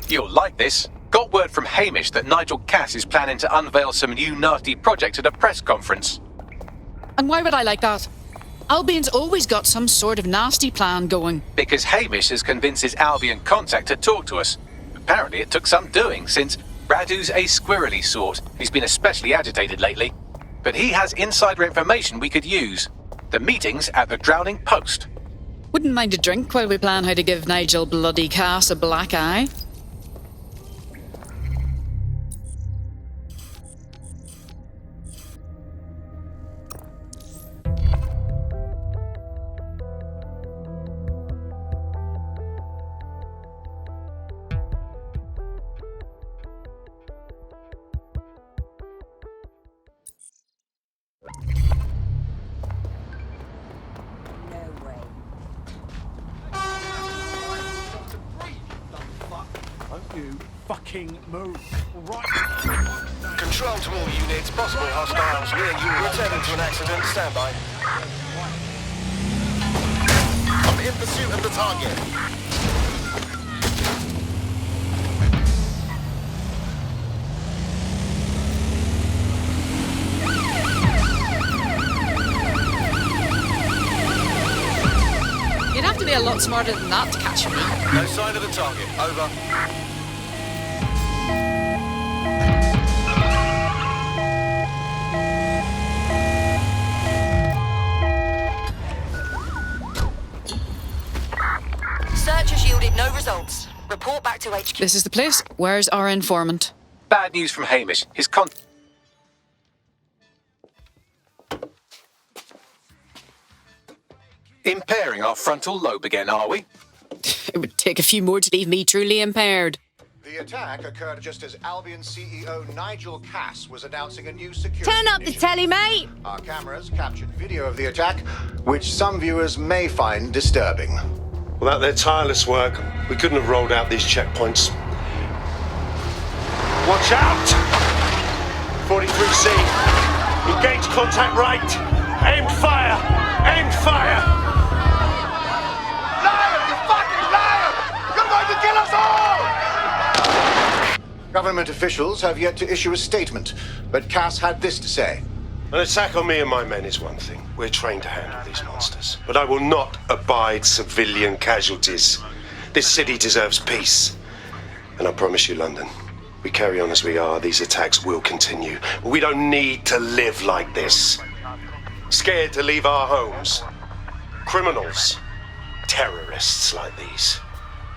You'll like this. Got word from Hamish that Nigel Cass is planning to unveil some new nasty project at a press conference. And why would I like that? Albion's always got some sort of nasty plan going. Because Hamish has convinced his Albion contact to talk to us. Apparently it took some doing, since Radu's a squirrely sort. He's been especially agitated lately. But he has insider information we could use. The meeting's at the Drowning Post. Wouldn't mind a drink while we plan how to give Nigel bloody Cass a black eye. Fucking move. Right. Control to all units, possibly hostiles near you. Returning to an accident, stand by. I'm in pursuit of the target. You'd have to be a lot smarter than that to catch me. No sign of the target. Over. Search has yielded no results. Report back to HQ. This is the place. Where's our informant? Bad news from Hamish. His Impairing our frontal lobe again, are we? It would take a few more to leave me truly impaired. The attack occurred just as Albion CEO Nigel Cass was announcing a new security Turn up the initiative. telly, mate! Our cameras captured video of the attack, which some viewers may find disturbing. Without their tireless work, we couldn't have rolled out these checkpoints. Watch out! 43C. Engage contact right. Aimed fire! Aimed fire! Liar! You fucking liar! You're going to kill us all! Government officials have yet to issue a statement, but Cass had this to say. An attack on me and my men is one thing. We're trained to handle these monsters. But I will not abide civilian casualties. This city deserves peace. And I promise you, London, we carry on as we are, these attacks will continue. But we don't need to live like this. Scared to leave our homes. Criminals, terrorists like these,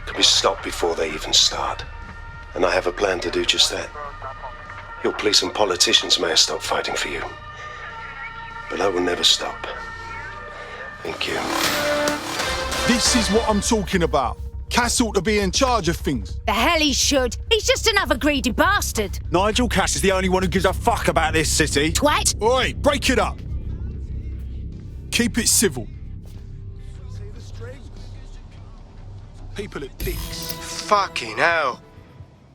can be stopped before they even start. And I have a plan to do just that. Your police and politicians may have stopped fighting for you. But I will never stop. Thank you. This is what I'm talking about. Cass ought to be in charge of things. The hell he should. He's just another greedy bastard. Nigel Cass is the only one who gives a fuck about this city. Twat. Oi, break it up. Keep it civil. People are dicks. Fucking hell.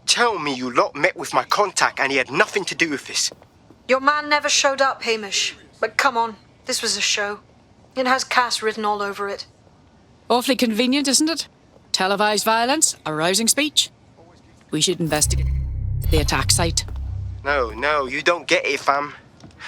Tell me you lot met with my contact and he had nothing to do with this. Your man never showed up, Hamish. But come on, this was a show. It has Cass written all over it. Awfully convenient, isn't it? Televised violence, arousing speech. We should investigate the attack site. No, you don't get it, fam.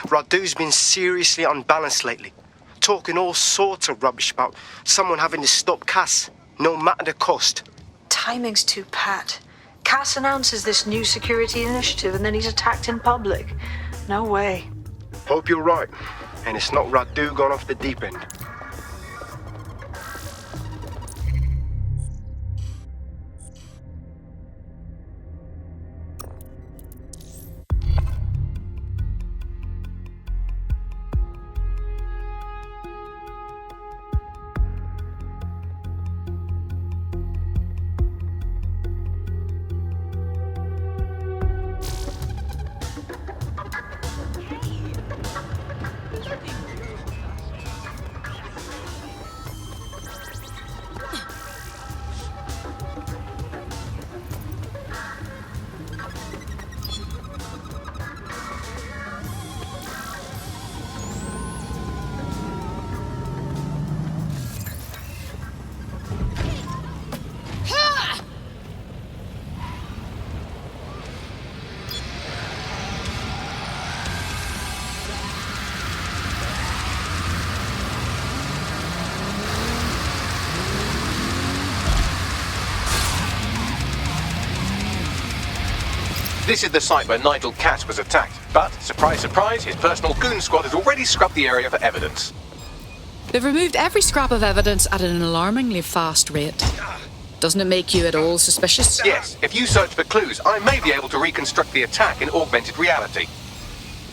Radu's been seriously unbalanced lately. Talking all sorts of rubbish about someone having to stop Cass, no matter the cost. Timing's too pat. Cass announces this new security initiative and then he's attacked in public. No way. Hope you're right, and it's not Radu gone off the deep end. This is the site where Nigel Cass was attacked, but, surprise, surprise, his personal goon squad has already scrubbed the area for evidence. They've removed every scrap of evidence at an alarmingly fast rate. Doesn't it make you at all suspicious? Yes, if you search for clues, I may be able to reconstruct the attack in augmented reality.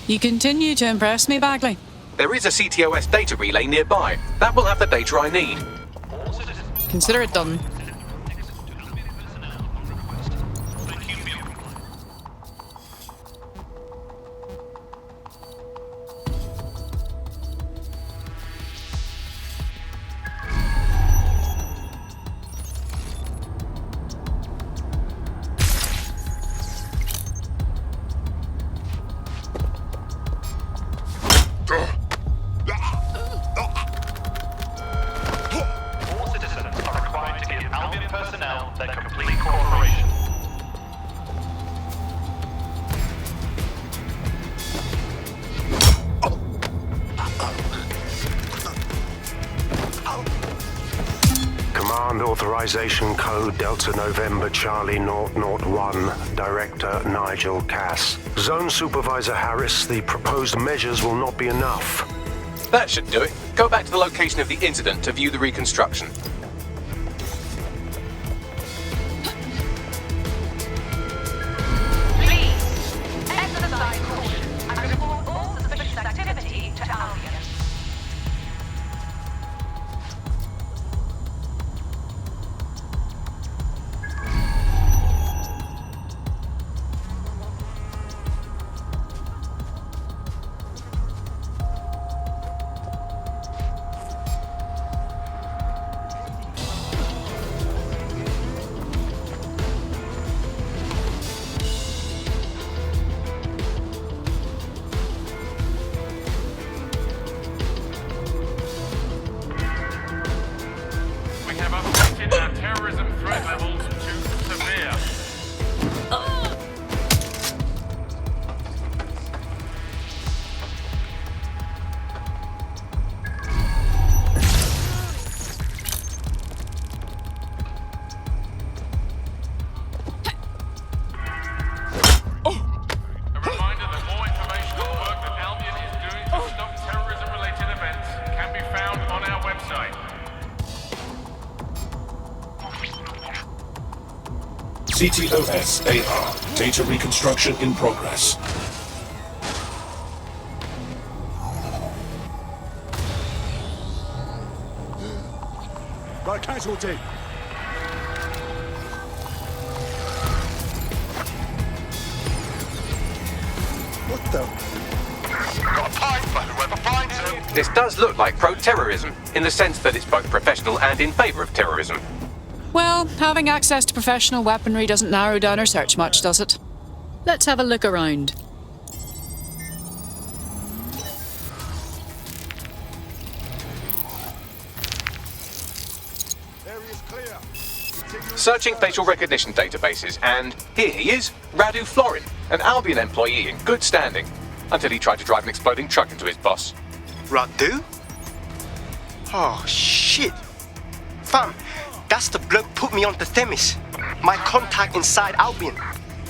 You continue to impress me, Bagley. There is a CTOS data relay nearby. That will have the data I need. Consider it done. All citizens are required to give Albion personnel their complete cooperation. Command authorization code Delta November Charlie 001, Director Nigel Cass. Zone Supervisor Harris, the proposed measures will not be enough. That should do it. Go back to the location of the incident to view the reconstruction. Please, exercise caution and report all suspicious activity to Albion. We have updated our terrorism threat levels to severe. A reminder that more information on the work that Albion is doing to stop terrorism-related events can be found on our website. CTOS AR. Data reconstruction in progress. Got a casualty. What the? Got a pipe for whoever finds him. This does look like pro-terrorism, in the sense that it's both professional and in favour of terrorism. Well, having access to professional weaponry doesn't narrow down our search much, does it? Let's have a look around. Area's clear. Searching facial recognition databases, and here he is, Radu Florin, an Albion employee in good standing, until he tried to drive an exploding truck into his boss. Radu? Oh, shit. Fam, that's the bloke put me onto Themis. My contact inside Albion.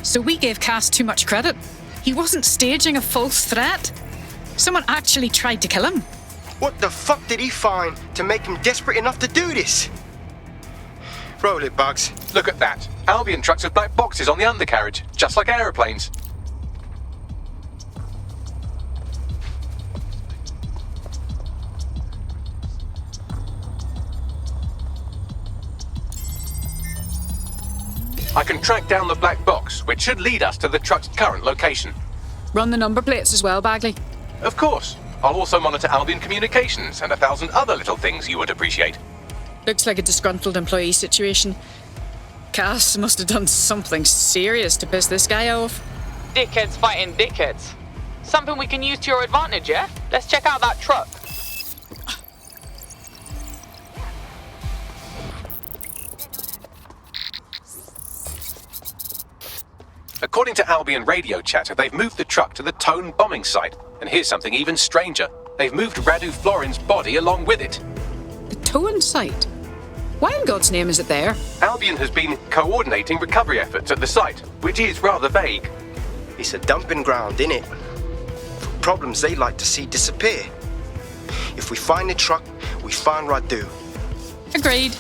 So we gave Cass too much credit. He wasn't staging a false threat. Someone actually tried to kill him. What the fuck did he find to make him desperate enough to do this? Roll it, Bugs. Look at that. Albion trucks with black boxes on the undercarriage, just like aeroplanes. I can track down the black box, which should lead us to the truck's current location. Run the number plates as well, Bagley. Of course. I'll also monitor Albion communications and 1,000 other little things you would appreciate. Looks like a disgruntled employee situation. Cass must have done something serious to piss this guy off. Dickheads fighting dickheads. Something we can use to your advantage, yeah? Let's check out that truck. According to Albion radio chatter, they've moved the truck to the Tone bombing site. And here's something even stranger. They've moved Radu Florin's body along with it. The Tone site? Why in God's name is it there? Albion has been coordinating recovery efforts at the site, which is rather vague. It's a dumping ground, innit? For problems they like to see disappear. If we find the truck, we find Radu. Agreed.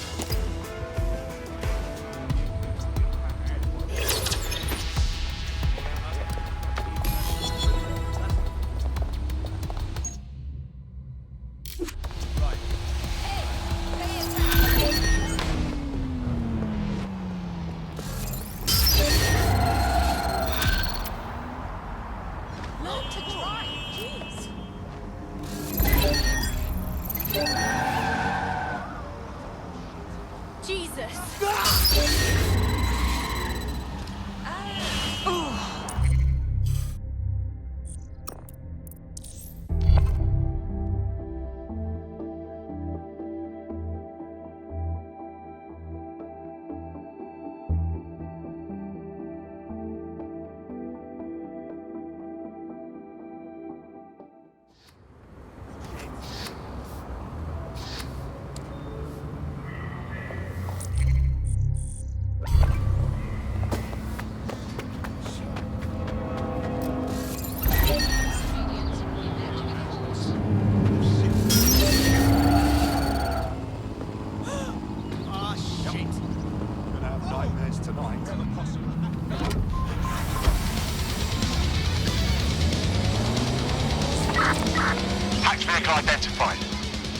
Hacked vehicle identified.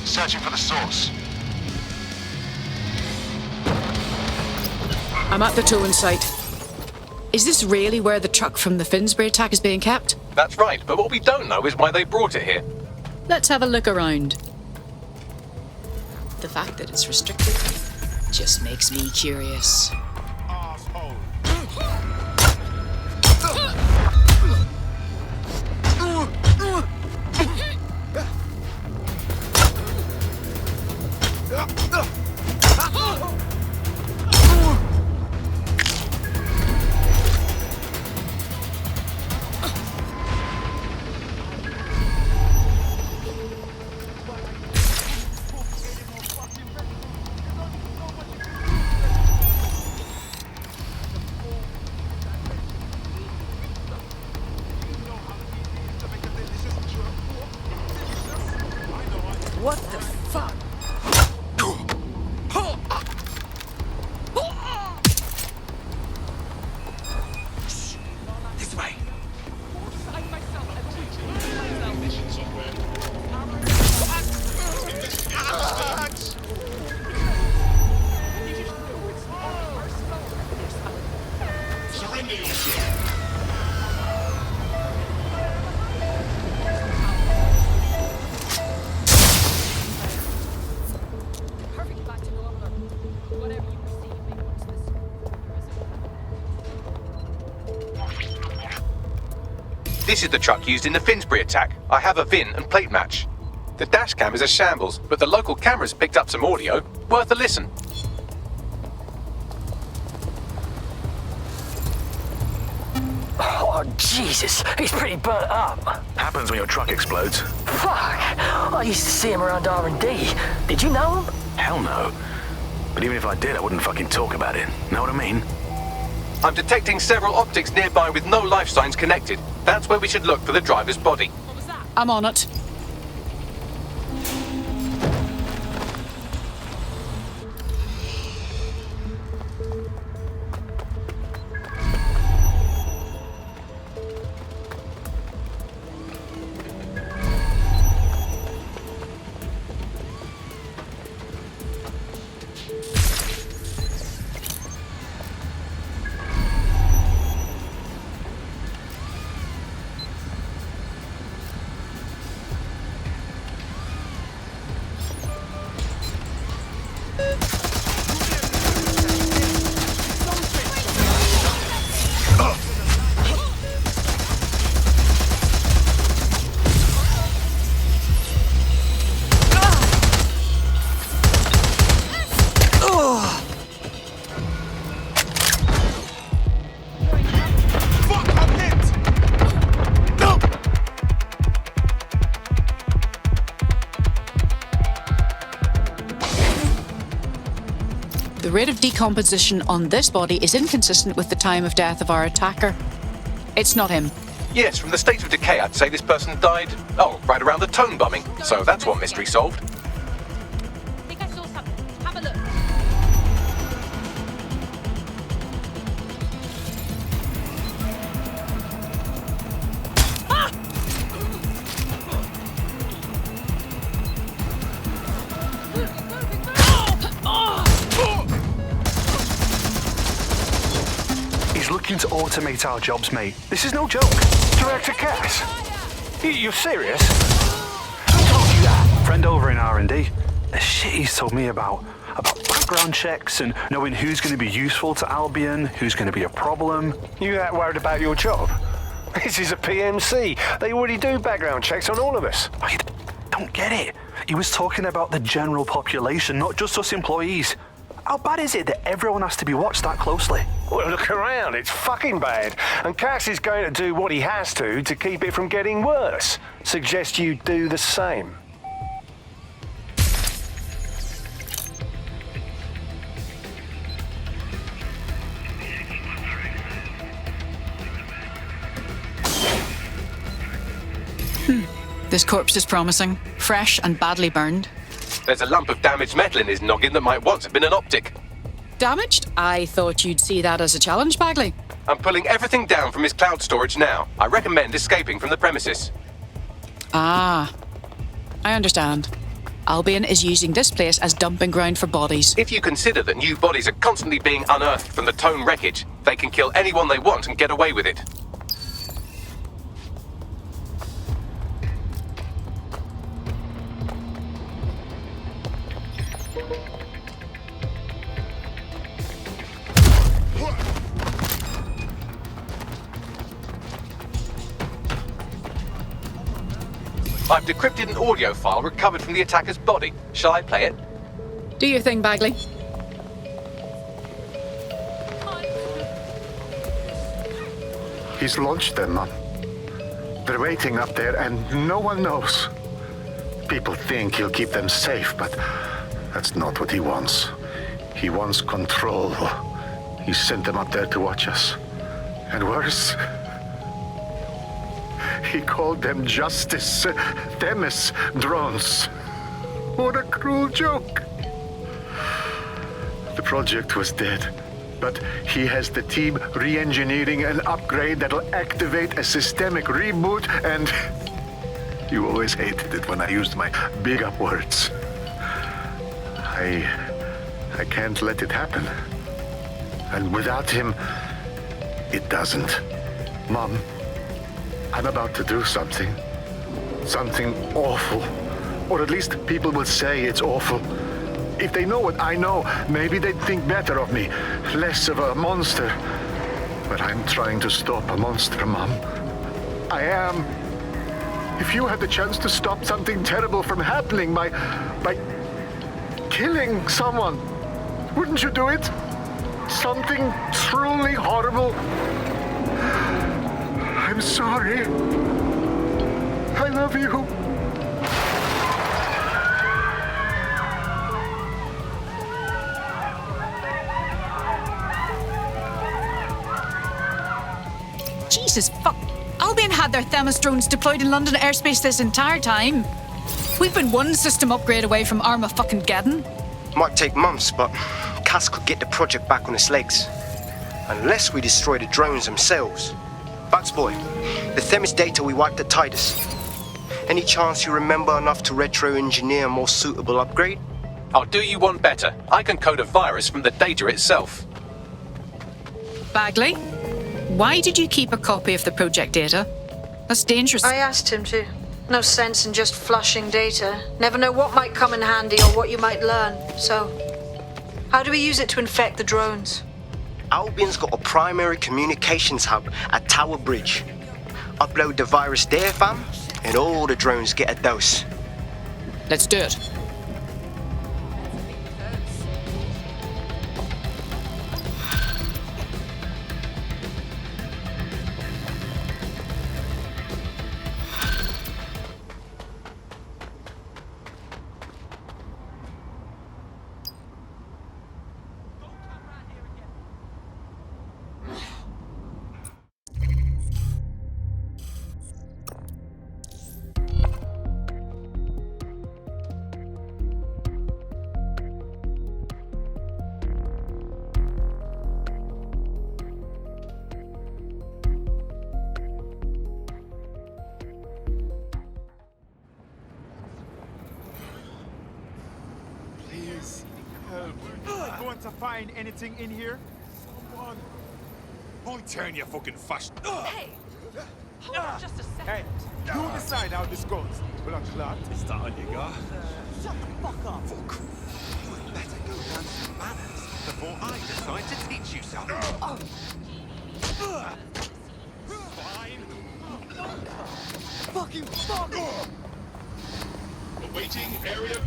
Searching for the source. I'm at the towing site. Is this really where the truck from the Finsbury attack is being kept? That's right, but what we don't know is why they brought it here. Let's have a look around. The fact that it's restricted just makes me curious. What the fuck? This way. Surrender yourself. This is the truck used in the Finsbury attack. I have a VIN and plate match. The dash cam is a shambles, but the local cameras picked up some audio. Worth a listen. Oh, Jesus. He's pretty burnt up. Happens when your truck explodes. Fuck. I used to see him around R&D. Did you know him? Hell no. But even if I did, I wouldn't fucking talk about it. Know what I mean? I'm detecting several optics nearby with no life signs connected. That's where we should look for the driver's body. I'm on it. The rate of decomposition on this body is inconsistent with the time of death of our attacker. It's not him. Yes, from the state of decay, I'd say this person died, right around the Tone bombing. So that's one mystery solved. I think I saw something. Have a look. He's looking to automate our jobs, mate. This is no joke. Director Cass? You're serious? Who told you that? Friend over in R&D. The shit he's told me about background checks and knowing who's going to be useful to Albion, who's going to be a problem. You that worried about your job? This is a PMC. They already do background checks on all of us. Oh, you don't get it. He was talking about the general population, not just us employees. How bad is it that everyone has to be watched that closely? Well, look around. It's fucking bad. And Cass is going to do what he has to keep it from getting worse. Suggest you do the same. This corpse is promising. Fresh and badly burned. There's a lump of damaged metal in his noggin that might once have been an optic. Damaged? I thought you'd see that as a challenge, Bagley. I'm pulling everything down from his cloud storage now. I recommend escaping from the premises. Ah, I understand. Albion is using this place as dumping ground for bodies. If you consider that new bodies are constantly being unearthed from the Tone wreckage, they can kill anyone they want and get away with it. I've decrypted an audio file recovered from the attacker's body. Shall I play it? Do your thing, Bagley. He's launched them, Mum. They're waiting up there and no one knows. People think he'll keep them safe, but that's not what he wants. He wants control. He sent them up there to watch us. And worse, he called them Justice Themis drones. What a cruel joke. The project was dead, but he has the team re-engineering an upgrade that'll activate a systemic reboot, and you always hated it when I used my big up words. I can't let it happen. And without him, it doesn't. Mom, I'm about to do something. Something awful. Or at least people will say it's awful. If they know what I know, maybe they'd think better of me. Less of a monster. But I'm trying to stop a monster, Mom. I am. If you had the chance to stop something terrible from happening by killing someone, wouldn't you do it? Something truly horrible. I'm sorry. I love you. Jesus fuck. Albion had their Themis drones deployed in London airspace this entire time. We've been one system upgrade away from Armageddon. Might take months, but Cass could get the project back on its legs. Unless we destroy the drones themselves. Bugs boy, the Themis data we wiped at Titus. Any chance you remember enough to retro-engineer a more suitable upgrade? I'll do you one better. I can code a virus from the data itself. Bagley, why did you keep a copy of the project data? That's dangerous. I asked him to. No sense in just flushing data. Never know what might come in handy or what you might learn. So, how do we use it to infect the drones? Albion's got a primary communications hub at Tower Bridge. Upload the virus there, fam, and all the drones get a dose. Let's do it. find anything in here? Someone. I'll turn your fucking fashion. Hey! Hold on just a second. Hey, you decide how this goes. Blood clot. Is that all you got? Shut the fuck up. Fuck. You'd better go learn some manners before I decide to teach you something. Fine. Fucking fuck! Awaiting area.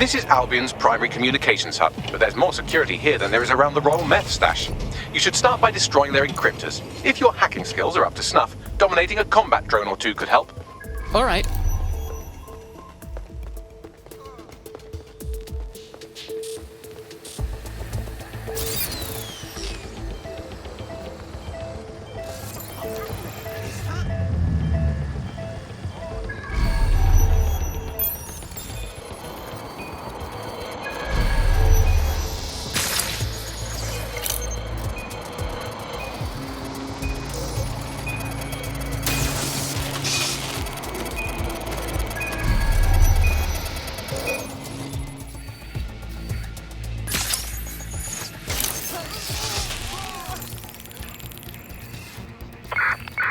This is Albion's primary communications hub, but there's more security here than there is around the Royal Meth stash. You should start by destroying their encryptors. If your hacking skills are up to snuff, dominating a combat drone or two could help. All right.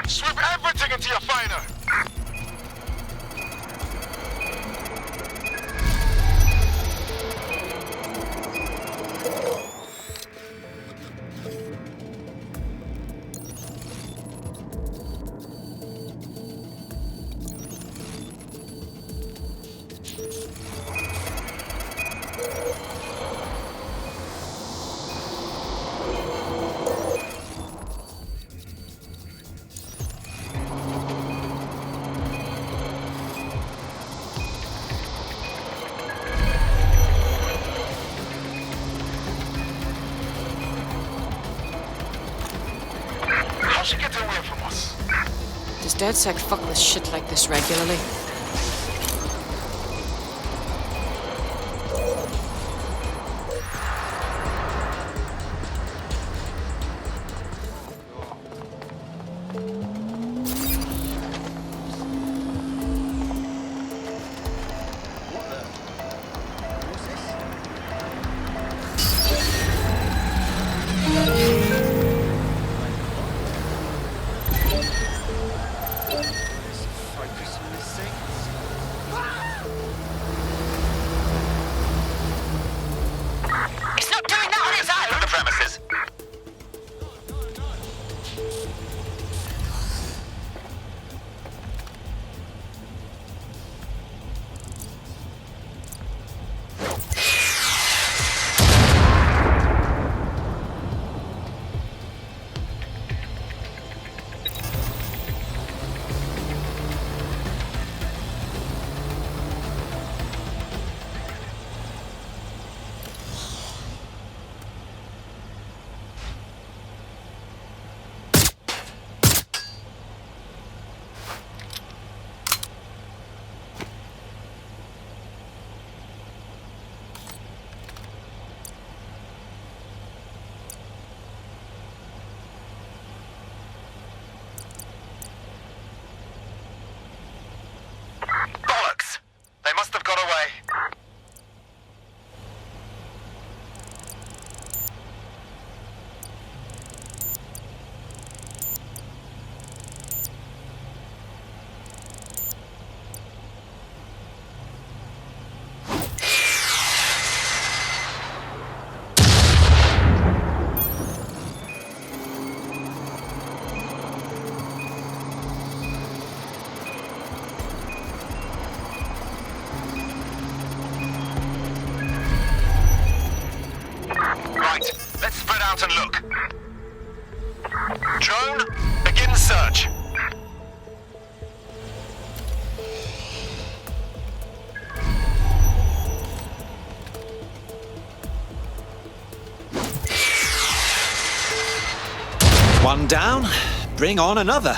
Sweep everything into your finder! How'd she get away from us? Does DedSec fuck with shit like this regularly? Focus on this thing. One down, bring on another.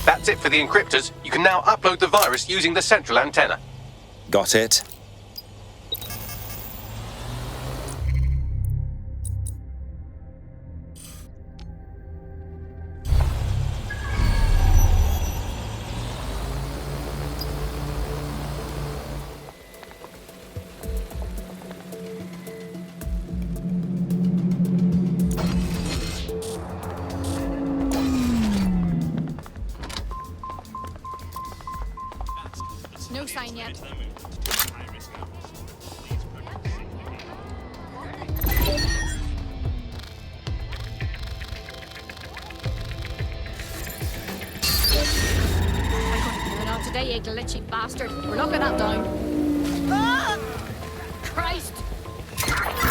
That's it for the encryptors. You can now upload the virus using the central antenna. Got it. No sign yet. Not today, you glitchy bastard. We're locking that down. Ah! Christ!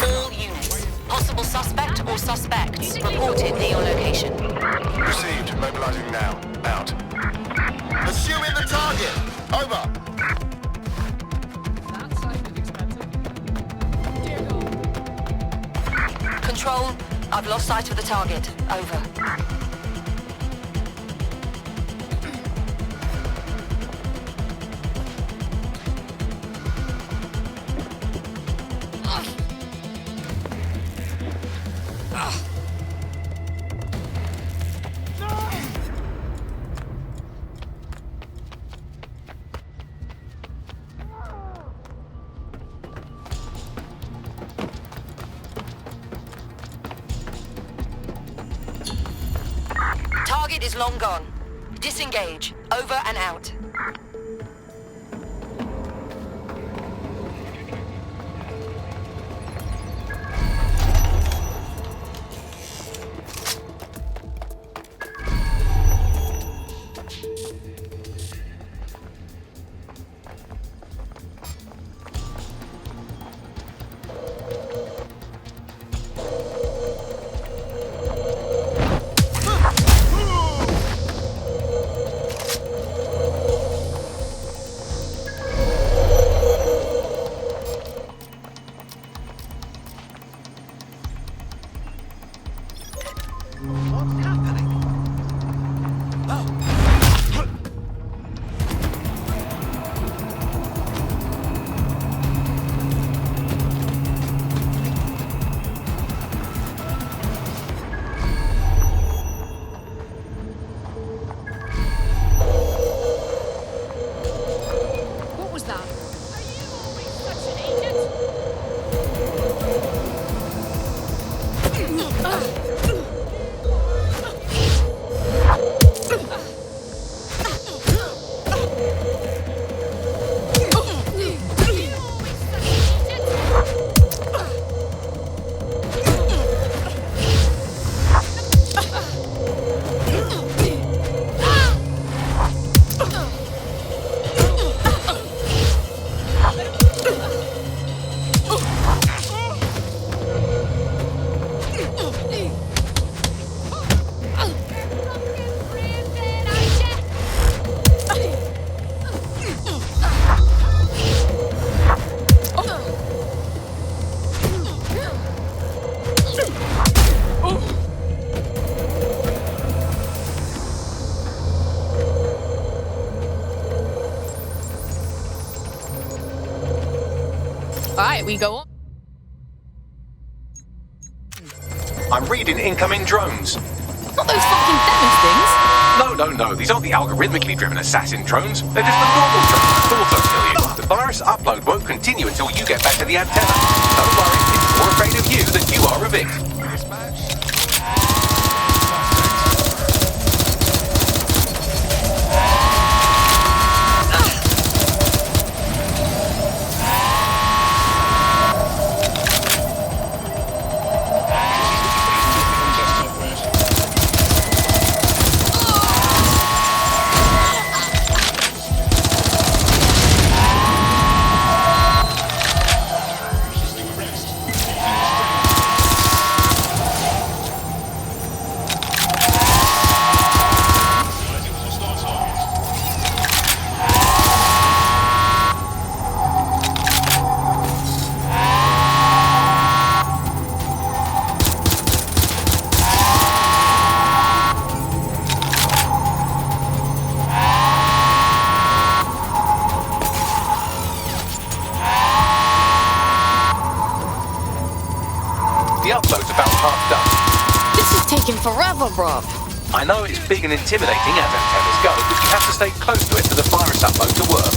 All units. Possible suspect or suspects reported near your location. Received. Mobilizing now. Out. Pursuing the target. Over. That sounded expensive. Dear God. Control, I've lost sight of the target. Over. Target is long gone. Disengage. Over and out. What was that? Are you always such an agent? Alright, we go on. I'm reading incoming drones. Not those fucking Themis things. No. These aren't the algorithmically driven assassin drones. They're just the normal drones that auto-kill you. The virus upload won't continue until you get back to the antenna. Don't worry, it's more afraid of you than you are of it. about half done. This is taking forever, bruv. I know it's big and intimidating as antennas go, but you have to stay close to it for the virus up mode to work.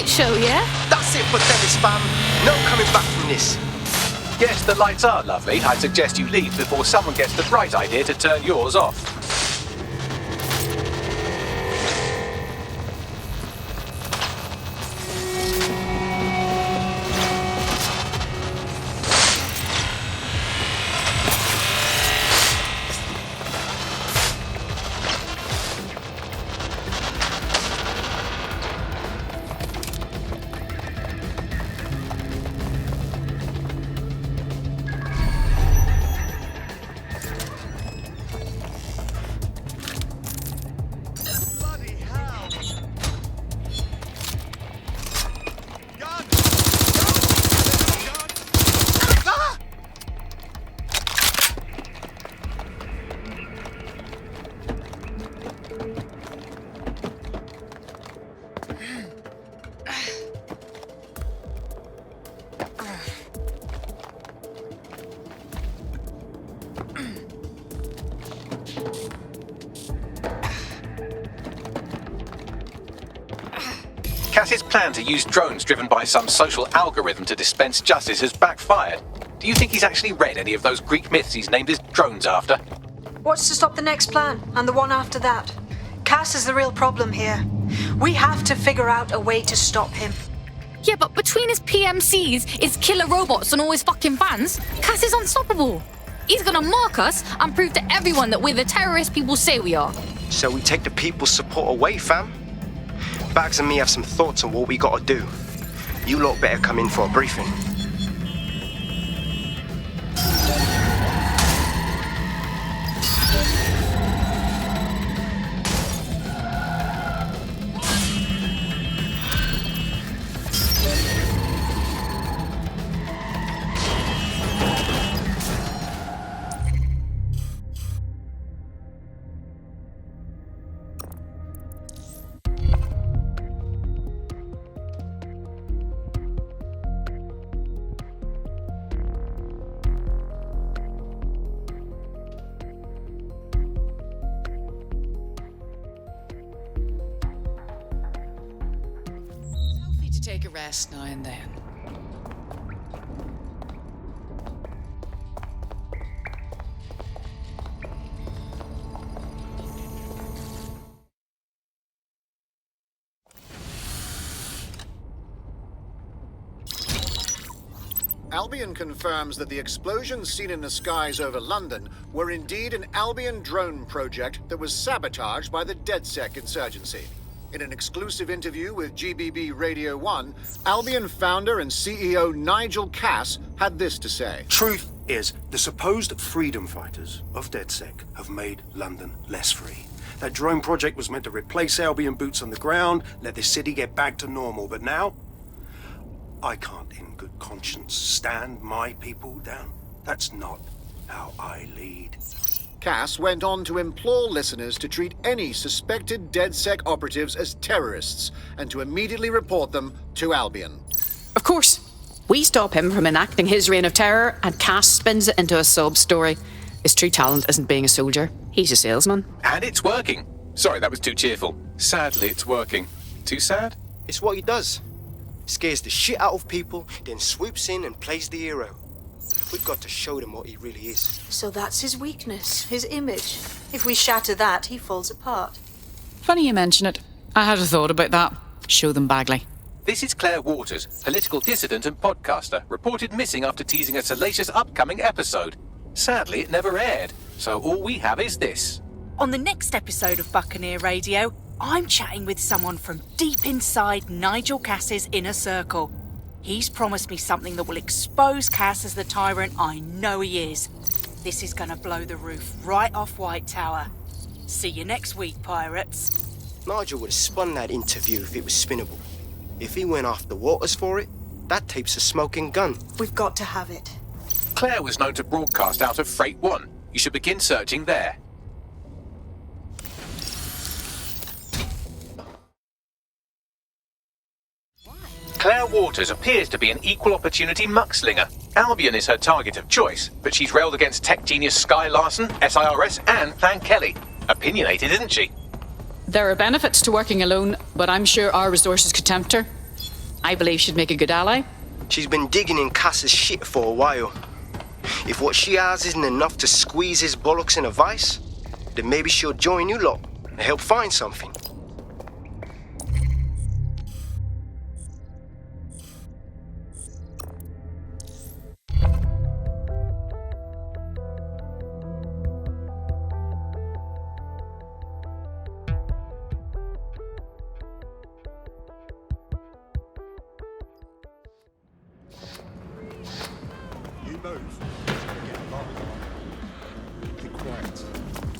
Show, yeah? That's it for Dennis, fam. No coming back from this. Yes, the lights are lovely. I'd suggest you leave before someone gets the bright idea to turn yours off. Cass's plan to use drones driven by some social algorithm to dispense justice has backfired. Do you think he's actually read any of those Greek myths he's named his drones after? What's to stop the next plan, and the one after that? Cass is the real problem here. We have to figure out a way to stop him. Yeah, but between his PMCs, his killer robots, and all his fucking fans, Cass is unstoppable. He's gonna mark us and prove to everyone that we're the terrorist people say we are. So we take the people's support away, fam? Bags and me have some thoughts on what we gotta do. You lot better come in for a briefing. Take a rest now and then. Albion confirms that the explosions seen in the skies over London were indeed an Albion drone project that was sabotaged by the DedSec insurgency. In an exclusive interview with GBB Radio 1, Albion founder and CEO Nigel Cass had this to say. Truth is, the supposed freedom fighters of DedSec have made London less free. That drone project was meant to replace Albion boots on the ground, let the city get back to normal, but now I can't in good conscience stand my people down. That's not how I lead. Cass went on to implore listeners to treat any suspected DedSec operatives as terrorists and to immediately report them to Albion. Of course, we stop him from enacting his reign of terror and Cass spins it into a sub-story. His true talent isn't being a soldier, he's a salesman. And it's working. Sorry, that was too cheerful. Sadly, it's working. Too sad? It's what he does. Scares the shit out of people, then swoops in and plays the hero. We've got to show them what he really is. So that's his weakness, his image. If we shatter that, he falls apart. Funny you mention it. I had a thought about that. Show them Bagley. This is Claire Waters, political dissident and podcaster, reported missing after teasing a salacious upcoming episode. Sadly, it never aired, so all we have is this. On the next episode of Buccaneer Radio, I'm chatting with someone from deep inside Nigel Cass's inner circle. He's promised me something that will expose Cass as the tyrant I know he is. This is gonna blow the roof right off White Tower. See you next week, pirates. Nigel would have spun that interview if it was spinnable. If he went after Waters for it, that tape's a smoking gun. We've got to have it. Claire was known to broadcast out of Freight 1. You should begin searching there. Claire Waters appears to be an equal opportunity muckslinger. Albion is her target of choice, but she's railed against tech genius Sky Larson, SIRS, and Plan Kelly. Opinionated, isn't she? There are benefits to working alone, but I'm sure our resources could tempt her. I believe she'd make a good ally. She's been digging in Cass's shit for a while. If what she has isn't enough to squeeze his bollocks in a vice, then maybe she'll join you lot and help find something.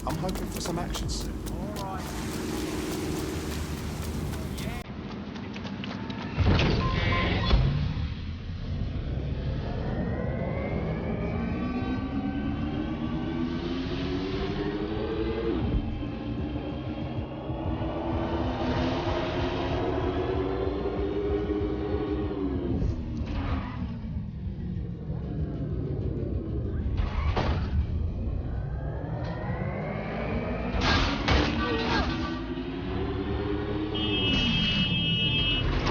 I'm hoping for some action soon.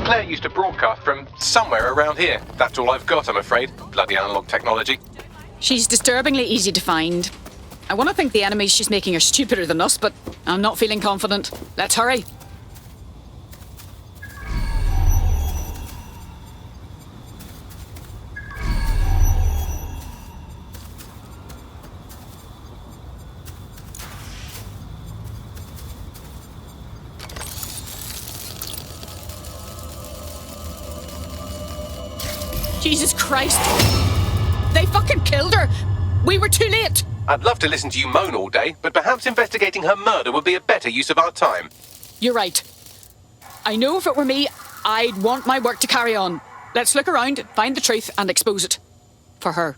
Claire used to broadcast from somewhere around here. That's all I've got, I'm afraid. Bloody analog technology. She's disturbingly easy to find. I want to think the enemies she's making are stupider than us, but I'm not feeling confident. Let's hurry. Jesus Christ! They fucking killed her! We were too late! I'd love to listen to you moan all day, but perhaps investigating her murder would be a better use of our time. You're right. I know if it were me, I'd want my work to carry on. Let's look around, find the truth, and expose it. For her.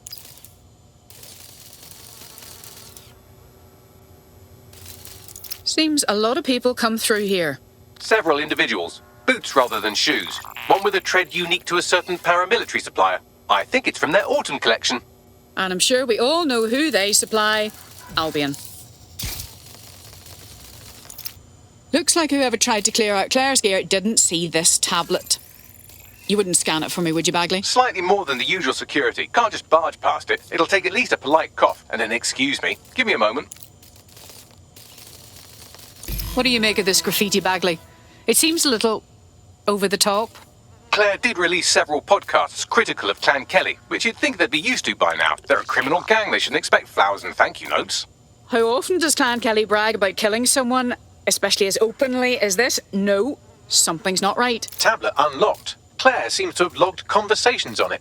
Seems a lot of people come through here. Several individuals. Boots rather than shoes. One with a tread unique to a certain paramilitary supplier. I think it's from their autumn collection. And I'm sure we all know who they supply. Albion. Looks like whoever tried to clear out Claire's gear didn't see this tablet. You wouldn't scan it for me, would you, Bagley? Slightly more than the usual security. Can't just barge past it. It'll take at least a polite cough and an excuse me. Give me a moment. What do you make of this graffiti, Bagley? It seems a little over the top. Claire did release several podcasts critical of Clan Kelly, which you'd think they'd be used to by now. They're a criminal gang. They shouldn't expect flowers and thank you notes. How often does Clan Kelly brag about killing someone Especially as openly as this? No, something's not right. Tablet unlocked. Claire seems to have logged conversations on it.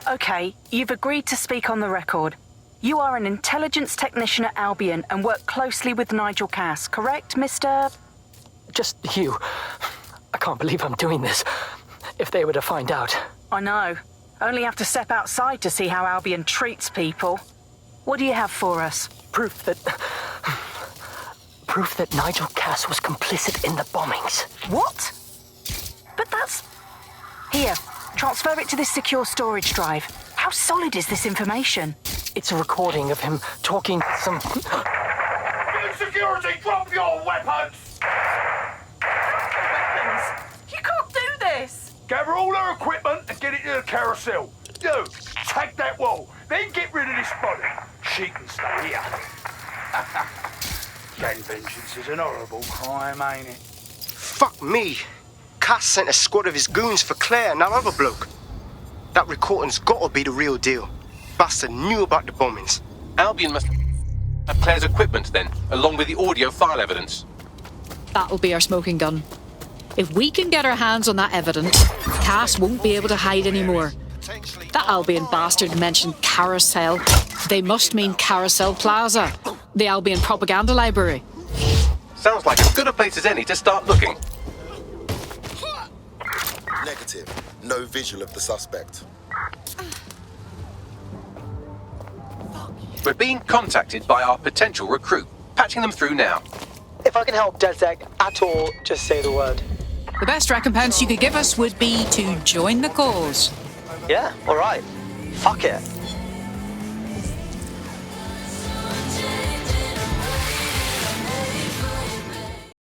Okay, you've agreed to speak on the record. You are an intelligence technician at Albion and work closely with Nigel Cass, correct, Mr...? Just you. I can't believe I'm doing this. If they were to find out. I know. Only have to step outside to see how Albion treats people. What do you have for us? Proof that Nigel Cass was complicit in the bombings. What? But that's... Here, transfer it to this secure storage drive. How solid is this information? It's a recording of him talking to some... Security, drop your weapons! Weapons? You can't do this! Gather all her equipment and get it to the carousel. You, take that wall, then get rid of this body. She can stay here. Gang vengeance is an horrible crime, ain't it? Fuck me. Cass sent a squad of his goons for Claire and that other bloke. That recording's gotta be the real deal. Bastard knew about the bombings. Albion must have Claire's equipment then, along with the audio file evidence. That'll be our smoking gun. If we can get our hands on that evidence, Cass won't be able to hide anymore. That Albion bastard mentioned Carousel. They must mean Carousel Plaza, the Albion propaganda library. Sounds like as good a place as any to start looking. Negative. No visual of the suspect. We're being contacted by our potential recruit. Patching them through now. If I can help DedSec at all, just say the word. The best recompense you could give us would be to join the cause. Yeah, alright. Fuck it.